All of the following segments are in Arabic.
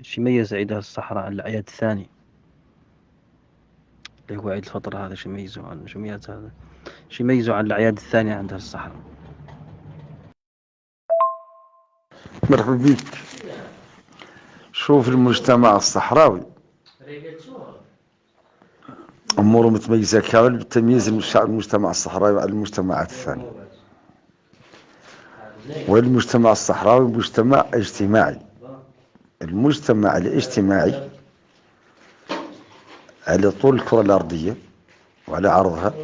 شو يميز عيد الصحراء عن الأعياد الثانية اللي هو عيد الفطر؟ هذا شو يميزه عن شو يميز هذا؟ شو يميزه عن الأعياد الثانية عند الصحراء؟ مرحبا بك. شوف المجتمع الصحراوي أموره متميزة كامل بتمييز المجتمع الصحراوي عن المجتمعات الثانية. والمجتمع الصحراوي مجتمع اجتماعي. المجتمع الاجتماعي على طول الكرة الأرضية وعلى عرضها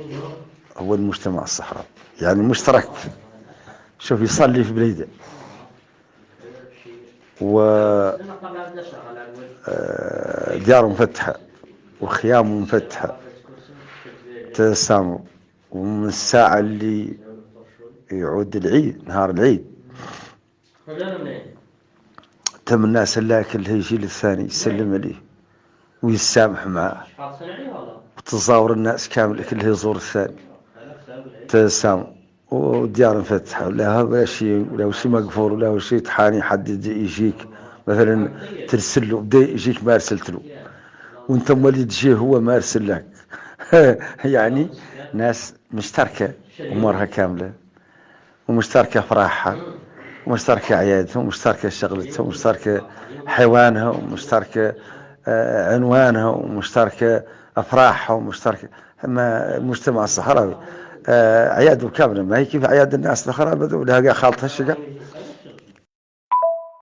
هو المجتمع الصحراوي، يعني مشترك. شوف يصلي في بليده وديار مفتحة وخيام مفتحة تسامر. ومن الساعة اللي يعود العيد، نهار العيد، تم الناس اللاك اللي يجي للثاني يسلم عليه ويسامح معه، وتزاور الناس كامل اللي يزور الثاني تسامر. وديار مفتحة ولا شيء ولا شيء مقفول ولا شيء تحاني حد يجيك مثلا ترسل له بدا يجيك ما ارسلت له وانت مولي تجيه هو ما ارسل لك. يعني ناس مشتركة امورها كاملة ومشتركة افراحها ومشتركة عيادتها ومشتركة شغلتها ومشتركة حيوانها ومشتركة عنوانها ومشتركة افراحها ومشتركة. اما المجتمع الصحراوي عياده كاملة ما هي كيف عياد الناس الاخرى بدو لها خالطها الشقة